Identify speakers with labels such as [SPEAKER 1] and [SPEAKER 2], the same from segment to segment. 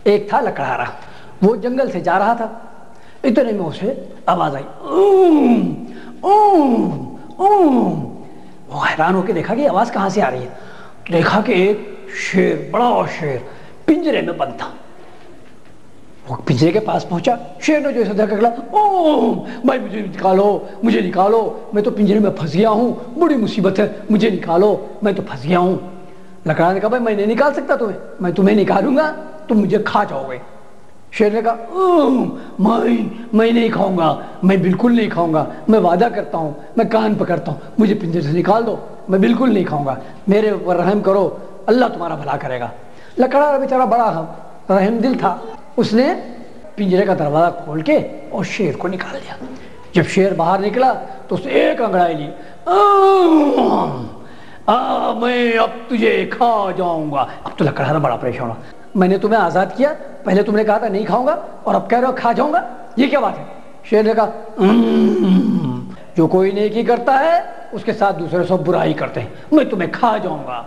[SPEAKER 1] ایک تھا لکڑہارا، وہ جنگل سے جا رہا تھا، اتنے میں اسے آواز آئی، وہ حیران ہو کے دیکھا کہ آواز کہاں سے آ رہی ہے، دیکھا کہ ایک شیر، بڑا شیر پنجرے میں بند تھا۔ وہ پنجرے کے پاس پہنچا، شیر نے جو اسے دیکھا کہ بھائی مجھے نکالو، مجھے نکالو، میں تو پنجرے میں پھنس گیا ہوں، بڑی مصیبت ہے، مجھے نکالو، میں تو پھنس گیا ہوں۔ لکڑہارا نے کہا بھائی میں نہیں نکال سکتا تمہیں، میں تمہیں نکالوں گا تم مجھے کھا جاؤ گے۔ شیر نے کہا میں نہیں کھاؤں گا، میں بالکل نہیں کھاؤں گا، میں وعدہ کرتا ہوں، میں کان پکڑتا ہوں، مجھے پنجرے سے نکال دو، میں بالکل نہیں کھاؤں گا، میرے اوپر رحم کرو، اللہ تمہارا بھلا کرے گا۔ لکڑہارا بیچارہ بڑا رحم دل تھا، اس نے پنجرے کا دروازہ کھول کے اور شیر کو نکال دیا۔ جب شیر باہر نکلا تو اس نے ایک انگڑائی لی، میں اب تجھے کھا جاؤں گا۔ اب تو لکڑہارا بڑا پریشان ہوا، میں نے تمہیں آزاد کیا، پہلے تم نے کہا تھا نہیں کھاؤں گا اور اب کہہ رہے ہو کھا جاؤں گا، یہ کیا بات ہے؟ شیر نے کہا جو کوئی نیکی کرتا ہے اس کے ساتھ دوسرے سب برائی کرتے ہیں، میں تمہیں کھا جاؤں گا۔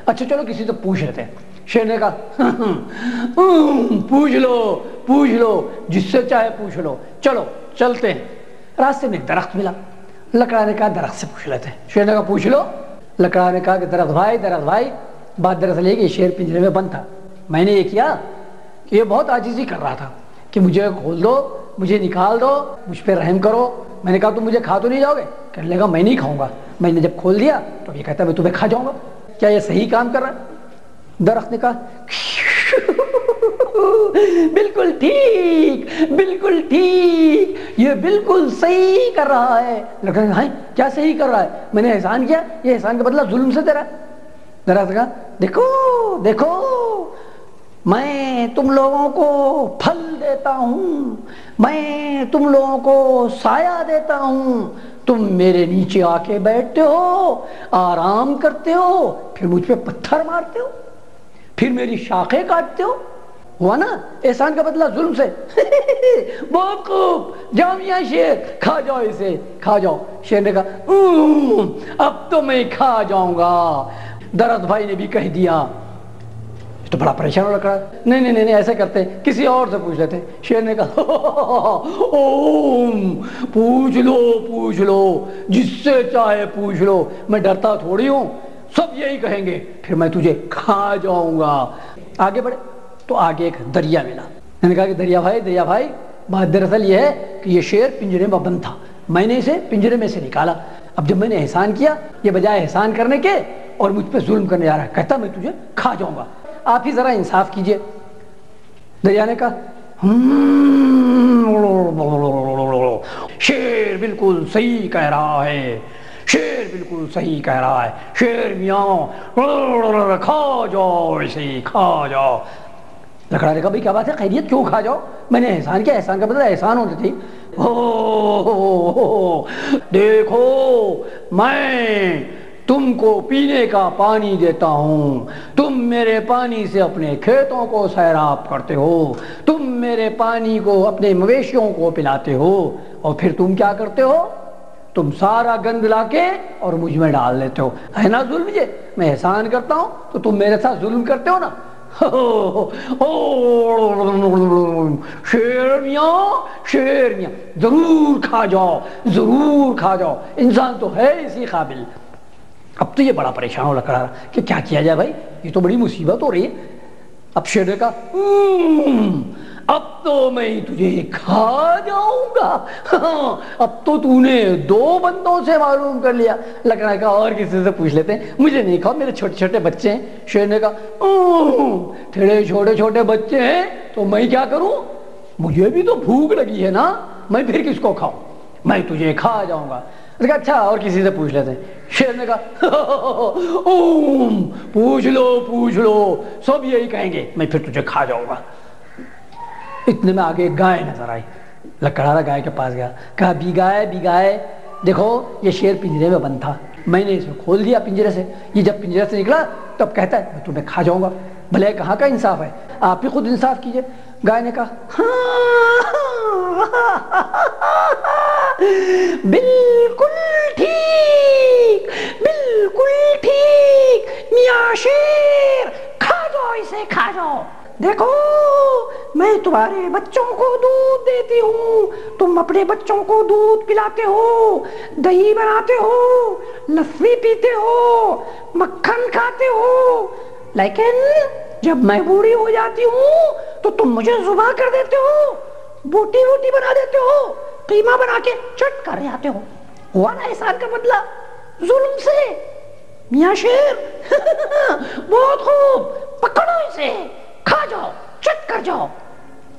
[SPEAKER 1] اچھا چلو کسی سے پوچھ لیتے ہیں۔ شیر نے کہا پوچھ لو جس سے چاہے پوچھ لو، چلو چلتے ہیں۔ راستے میں ایک درخت ملا، لکڑہارا نے کہا درخت سے پوچھ لیتے ہیں۔ شیر نے کہا پوچھ لو۔ لکڑہارا نے کہا کہ درخت بھائی، بات دراصل یہ کہ شیر پنجرے میں بند تھا، میں نے یہ کیا کہ یہ بہت عاجزی کر رہا تھا کہ مجھے کھول دو، مجھے نکال دو، مجھ پہ رحم کرو۔ میں نے کہا تم مجھے کھا تو نہیں جاؤ گے؟ کہنے لگا میں نہیں کھاؤں گا۔ میں نے جب کھول دیا تو یہ کہتا ہے میں تمہیں کھا جاؤں گا، کیا یہ صحیح کام کر رہا ہے؟ درخت نے کہا بالکل ٹھیک، یہ بالکل صحیح کر رہا ہے۔ لکڑہارا نے کہا کیا صحیح کر رہا ہے؟ میں نے احسان کیا، یہ احسان کا بدلہ ظلم سے دے رہا ہے۔ درخت نے کہا دیکھو میں تم لوگوں کو پھل دیتا ہوں، میں تم لوگوں کو سایہ دیتا ہوں، تم میرے نیچے آ کے بیٹھتے ہو، آرام کرتے ہو، پھر مجھ پہ پتھر مارتے ہو، پھر میری شاخیں کاٹتے ہو، ہوا نا احسان کا بدلہ ظلم سے؟ بہت خوب، جاؤ میاں شیر کھا جاؤ، اسے کھا جاؤ۔ شیر نے کہا اب تو میں کھا جاؤں گا۔ درخت بھائی نے بھی کہہ دیا تو بڑا پریشان ہو لکڑا، نہیں ایسے کرتے ہیں، کسی اور سے پوچھ لیتے ہیں۔ شیر نے کہا پوچھ لو جس سے چاہے پوچھ لو، میں ڈرتا تھوڑی ہوں، سب یہی کہیں گے، پھر میں تجھے کھا جاؤں گا۔ آگے بڑھے تو آگے ایک دریا ملا، میں نے کہا کہ دریا بھائی بات دراصل یہ ہے کہ یہ شیر پنجرے میں بند تھا، میں نے اسے پنجرے میں سے نکالا، اب جب میں نے احسان کیا یہ بجائے احسان کرنے کے اور مجھ پہ ظلم کرنے جا رہا ہے، کہتا میں تجھے کھا جاؤں گا، آپ ہی ذرا انصاف کیجئے۔ دریا نے کہا شیر بالکل صحیح کہہ رہا ہے، شیر میاں کھا جاؤ، اسے کھا جاؤ۔ لکڑہارا نے کہا بھائی کیا بات ہے، خیریت، کیوں کھا جاؤ؟ میں نے احسان کیا، احسان کا بدلہ احسان ہونا چاہیے۔ دیکھو میں تم کو پینے کا پانی دیتا ہوں، تم میرے پانی سے اپنے کھیتوں کو سیراب کرتے ہو، تم میرے پانی کو اپنے مویشیوں کو پلاتے ہو، اور پھر تم کیا کرتے ہو؟ تم سارا گند لا کے اور مجھ میں ڈال دیتے ہو، ہے نا ظلم؟ یہ میں احسان کرتا ہوں تو تم میرے ساتھ ظلم کرتے ہو نا۔ شیر میاں ضرور کھا جاؤ، انسان تو ہے اسی قابل۔ اب تو یہ بڑا پریشان ہو لکڑہارا کہ کیا کیا جائے بھائی، یہ تو بڑی مصیبت ہو رہی ہے۔ اب شیر نے کہا اب تو میں تجھے کھا جاؤں گا، اب تو تو نے 2 بندوں سے معلوم کر لیا۔ لکڑہارا نے کہا اور کسی سے پوچھ لیتے ہیں، مجھے نہیں کھاؤ، میرے چھوٹے چھوٹے بچے ہیں۔ شیر نے کہا تیرے چھوٹے چھوٹے بچے ہیں تو میں کیا کروں، مجھے بھی تو بھوک لگی ہے نا، میں پھر کس کو کھاؤں، میں تجھے کھا جاؤں گا۔ اچھا اور کسی سے پوچھ لیتے ہیں۔ شیر نے کہا پوچھ لو سب یہی کہیں گے، میں پھر تجھے کھا جاؤں گا۔ اتنے میں آگے گائے نظر آئی، لکڑہارا گائے کے پاس گیا، کہا بی گائے دیکھو یہ شیر پنجرے میں بند تھا، میں نے اسے کھول دیا پنجرے سے، یہ جب پنجرے سے نکلا تب کہتا ہے میں تمہیں کھا جاؤں گا، بھلے کہاں کا انصاف ہے، آپ ہی خود انصاف کیجئے۔ گائے نے کہا بالکل ٹھیک، میاں میاں شیر کھا جاؤ اسے، کھا جاؤ، دیکھو میں تمہارے بچوں کو دودھ دیتی ہوں، تم اپنے بچوں کو دودھ پلاتے ہو، دہی بناتے ہو، لسی پیتے ہو، مکھن کھاتے ہو، لیکن جب میں بوڑھی ہو جاتی ہوں تو تم مجھے ذبح کر دیتے ہو، بوٹی بوٹی بنا دیتے ہو، قیمہ بنا کے چٹ کر جاتے ہو۔ ہوا نا احسان کا بدلہ ظلم سے؟ میاں شیر بہت خوب، پکڑو اسے، کھا جاؤ، چٹ کر جاؤ۔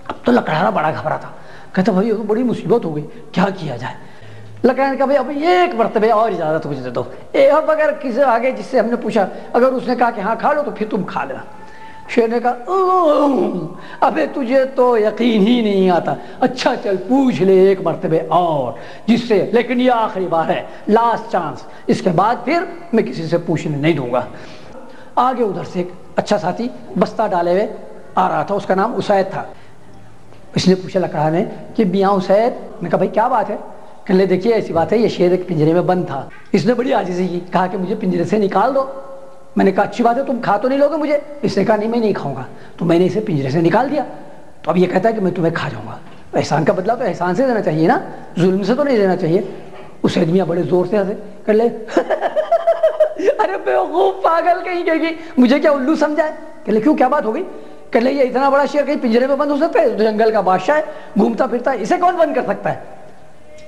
[SPEAKER 1] اب تو لکڑہارا بڑا گھبرا تھا، کہتا بھائی یہ تو بڑی مصیبت ہو گئی، کیا کیا جائے؟ لکڑہارا نے کہا بھائی اب ایک مرتبہ اور اجازت مجھے دے دو، اب اگر کسی آگے جس سے ہم نے پوچھا اگر اس نے کہا کہ ہاں کھا لو تو پھر تم کھا لینا۔ شیر نے کہا ابے تجھے تو یقین ہی نہیں آتا، اچھا چل پوچھ لے ایک مرتبہ اور جس سے، لیکن یہ آخری بار ہے، لاسٹ چانس، اس کے بعد پھر میں کسی سے پوچھنے نہیں دوں گا۔ آگے ادھر سے ایک اچھا ساتھی بستہ ڈالے ہوئے آ رہا تھا، اس کا نام اسید تھا۔ اس نے پوچھا لکڑہارا نے کہ میاں اسید، نے کہا بھائی کیا بات ہے؟ کہنے لگے دیکھیے ایسی بات ہے، یہ شیر ایک پنجرے میں بند تھا، اس نے بڑی عاجزی کی، کہا کہ مجھے پنجرے سے نکال دو۔ میں نے کہا اچھی بات ہے، تم کھا تو نہیں لوگے مجھے؟ اس نے کہا نہیں میں نہیں کھاؤں گا، تو میں نے اسے پنجرے سے نکال دیا، تو اب یہ کہتا ہے کہ میں تمہیں کھا جاؤں گا۔ احسان کا بدلہ تو احسان سے دینا چاہیے نا، ظلم سے تو نہیں دینا چاہیے۔ اس آدمیاں بڑے زور سے ہنسے، کہہ لے ارے بیوقوف پاگل کہیں گی، مجھے کیا الو سمجھا ہے؟ کہ لے کیوں، کیا بات ہو گئی؟ کہ لے یہ اتنا بڑا شیر کہیں پنجرے میں بند ہو سکتا ہے؟ جنگل کا بادشاہ ہے، گھومتا پھرتا ہے، اسے کون بند کر سکتا ہے؟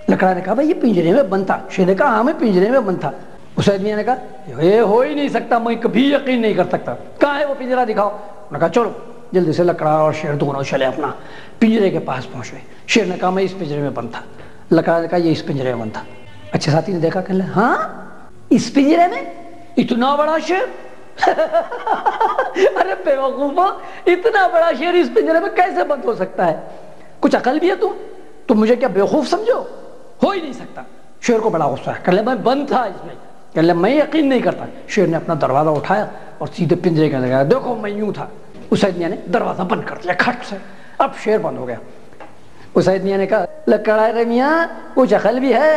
[SPEAKER 1] لکڑہارا نے کہا بھائی یہ پنجرے میں بند تھا۔ شیر نے کہا ہاں میں پنجرے میں بند تھا۔ اس آدمی نے کہا یہ ہو ہی نہیں سکتا، میں کبھی یقین نہیں کر سکتا، کہاں ہے وہ پنجرا دکھاؤ۔ انہوں نے کہا چلو، جلدی سے لکڑہارا اور شیر دونوں چلے اپنا پنجرے کے پاس پہنچ گئے۔ شیر نے کہا میں اس پنجرے میں بند تھا، لکڑہارا نے کہا یہ اس پنجرے میں بند تھا۔ اچھے ساتھی نے دیکھا، کہنے لگا ہاں اس پنجرے میں اتنا بڑا شیر ارے بیوقوفو، اتنا بڑا شیر اس پنجرے میں کیسے بند ہو سکتا ہے؟ کچھ عقل بھی ہے تم مجھے کیا بیوقوف سمجھو؟ ہو ہی نہیں سکتا۔ شیر کو بڑا غصہ ہے، کہنے لگا میں بند تھا اس میں، کہنے لگا میں یقین نہیں کرتا۔ شیر نے اپنا دروازہ اٹھایا اور سیدھے پنجرے کے لگایا، دیکھو میں یوں تھا۔ اس آدمی نے دروازہ بند کر دیا کھٹ سے، اب شیر بند ہو گیا۔ اس آدمی نے کہا لکڑہارے میاں کچھ عقل بھی ہے،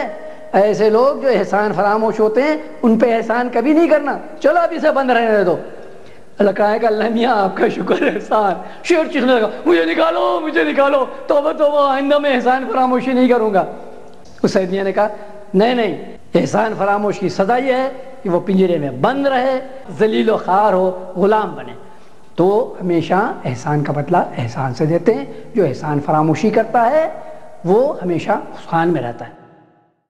[SPEAKER 1] ایسے لوگ جو احسان فراموش ہوتے ہیں ان پہ احسان کبھی نہیں کرنا، چلو اب اسے بند رہنے دو۔ لکڑہارا کہا اللہ میاں آپ کا شکر ہے احسان۔ شیر چیخنے لگا مجھے نکالو، مجھے نکالو، توبہ توبہ، آئندہ میں احسان فراموشی نہیں کروں گا۔ اس آدمی نے کہا نہیں نہیں، احسان فراموش کی سزا یہ ہے کہ وہ پنجرے میں بند رہے، ذلیل و خوار ہو، غلام بنے۔ تو ہمیشہ احسان کا بدلہ احسان سے دیتے ہیں، جو احسان فراموشی کرتا ہے وہ ہمیشہ خسران میں رہتا ہے۔